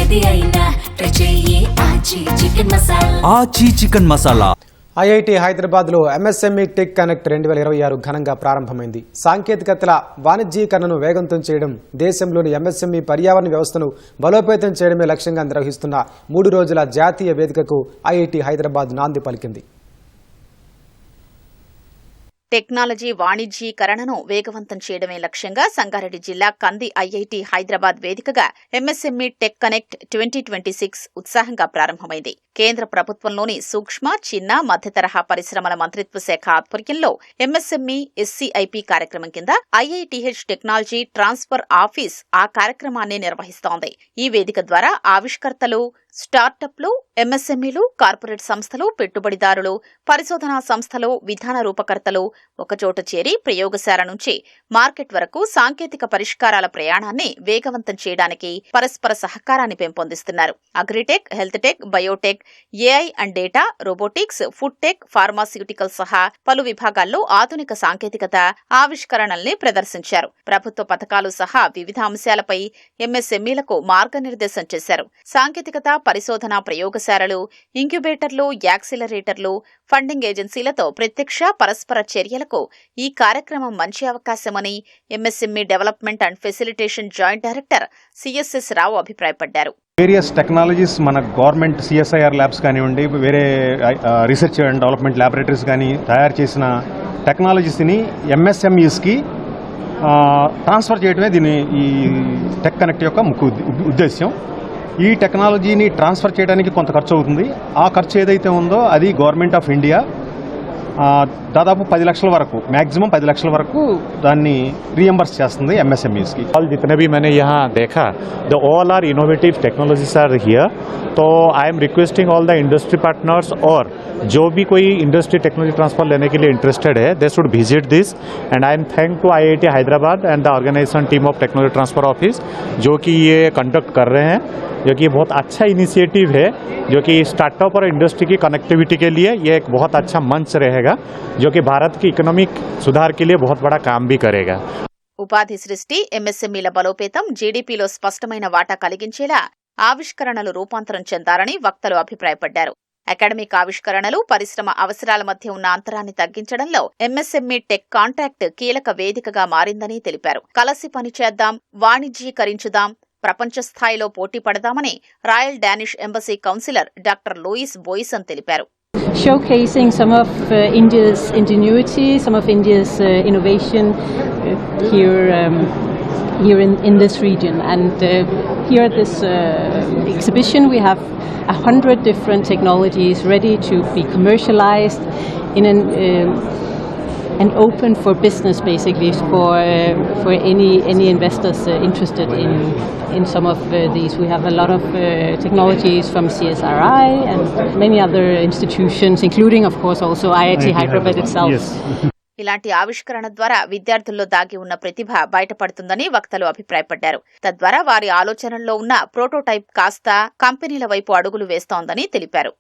ఏది అయినా ట్రై చెయ్యి ఆచి చికెన్ మసాలా. ఆచి చికెన్ మసాలా. ఐఐటి హైదరాబాద్లో ఎంఎస్ఎంఈ టెక్ కనెక్ట్ 2026 ఘనంగా ప్రారంభమైంది. సాంకేతికతల వాణిజ్యీకరణను వేగవంతం చేయడం, దేశంలోని ఎంఎస్ఎంఈ పర్యావరణ వ్యవస్థను బలోపేతం చేయడమే లక్ష్యంగా నిర్వహిస్తున్న 3 రోజుల జాతీయ వేదికకు ఐఐటి హైదరాబాద్ నాంది పలికింది. టెక్నాలజీ వాణిజ్యీకరణను వేగవంతం చేయడమే లక్ష్యంగా సంగారెడ్డి జిల్లా కంది ఐఐటి హైదరాబాద్ వేదికగా ఎంఎస్ఎంఈ టెక్ కనెక్ట్ 2026 ఉత్సాహంగా ప్రారంభమైంది. కేంద్ర ప్రభుత్వంలోని సూక్ష్మ, చిన్న, మధ్యతరహా పరిశ్రమల మంత్రిత్వ శాఖ ఆధ్వర్యంలో ఎంఎస్ఎంఈ ఎస్సీఐపీ కార్యక్రమం కింద ఐఐటిహెచ్ టెక్నాలజీ ట్రాన్స్ఫర్ ఆఫీస్ ఆ కార్యక్రమాన్ని నిర్వహిస్తోంది. ఈ వేదిక ద్వారా ఆవిష్కర్తలు, స్టార్టప్లు, ఎంఎస్ఎంఈలు, కార్పొరేట్ సంస్థలు, పెట్టుబడిదారులు, పరిశోధనా సంస్థలు, విధాన రూపకర్తలు ఒకచోట చేరి ప్రయోగశాల నుంచి మార్కెట్ వరకు సాంకేతిక పరిష్కారాల ప్రయాణాన్ని వేగవంతం చేయడానికి పరస్పర సహకారాన్ని పెంపొందిస్తున్నారు. Agritech, health tech, biotech, AI and data, robotics, food tech, pharmaceutical సహా పలు విభాగాల్లో ఆధునిక సాంకేతికత ఆవిష్కరణల్ని ప్రదర్శించారు. ప్రభుత్వ పథకాలు సహా వివిధ అంశాలపై ఎంఎస్ఎంఈలకు మార్గనిర్దేశం చేశారు. సాంకేతికత, పరిశోధన ప్రయోగశాలలు, ఇంక్యుబేటర్లు, యాక్సిలరేటర్లు, ఫండింగ్ ఏజెన్సీలతో ప్రత్యక్ష, పరస్పర చర్యలకు ఈ కార్యక్రమం మంచి అవకాశమని MSME development and facilitation joint director CSS Rao అభిప్రాయపడ్డారు. వేరియస్ టెక్నాలజీస్ మన గవర్నమెంట్ సిఎస్ఐఆర్ ల్యాబ్స్ కానివ్వండి, వేరే రీసెర్చ్ అండ్ డెవలప్మెంట్ ల్యాబొరేటరీస్ కానీ తయారు చేసిన టెక్నాలజీస్ని ఎంఎస్ఎంఈస్కి ట్రాన్స్ఫర్ చేయడమే ఈ టెక్ కనెక్ట్ యొక్క ముఖ్య ఉద్దేశ్యం. ఈ టెక్నాలజీని ట్రాన్స్ఫర్ చేయడానికి కొంత ఖర్చు అవుతుంది. ఆ ఖర్చు ఏదైతే ఉందో అది గవర్నమెంట్ ఆఫ్ ఇండియా దాదాపు 10 లక్షల వరకు, मैक्सिमम 10 లక్షల వరకు దాన్ని రీఎంబర్స్ చేస్తుంది ఎంఎస్ఎంఈస్కి. ऑल जितने भी मैंने यहाँ देखा, the all are innovative technologies are here. तो I am requesting all the industry partners और जो भी कोई इंडस्ट्री टेक्नोलॉजी ट्रांसफर लेने के लिए इंटरेस्टेड है, they should visit this. And I am thank to IIT Hyderabad and the organization team of technology transfer office जो कि ये कंडक्ट कर रहे हैं, जो कि बहुत अच्छा इनिशिएटिव है, जो कि स्टार्टअप और इंडस्ट्री की कनेक्टिविटी के लिए ये एक बहुत अच्छा मंच रहेगा, जो कि भारत की इकोनॉमिक सुधार के लिए बहुत बड़ा काम भी करेगा. ఉపాధి సృష్టి, ఎంఎస్ఎంఈల బలోపేతం, జీడీపీలో స్పష్టమైన వాటా కలిగించేలా ఆవిష్కరణలు రూపాంతరం చెందాలని వక్తలు అభిప్రాయపడ్డారు. అకాడమిక్ ఆవిష్కరణలు, పరిశ్రమ అవసరాల మధ్య ఉన్న అంతరాన్ని తగ్గించడంలో ఎంఎస్ఎంఈ టెక్ కాంటాక్ట్ కీలక వేదికగా మారిందని తెలిపారు. కలసి పనిచేద్దాం, వాణిజ్యీకరించుదాం, ప్రపంచ స్థాయిలో పోటీ పడదామని royal Danish embassy councillor doctor Louis Boisen తెలిపారు. Showcasing some of India's ingenuity, some of India's innovation here in this region. And here at this exhibition we have 100 different technologies ready to be commercialized in and open for business, basically for any investors interested in some of these. We have a lot of technologies from CSRI and many other institutions, including of course also IIT Hyderabad itself. Yes. ఇలాంటి ఆవిష్కరణ ద్వారా విద్యార్థుల్లో దాగి ఉన్న ప్రతిభ బయటపడుతుందని వక్తలు అభిప్రాయపడ్డారు. తద్వారా వారి ఆలోచనల్లో ఉన్న ప్రోటోటైప్ కాస్త కంపెనీల వైపు అడుగులు వేస్తోందని తెలిపారు.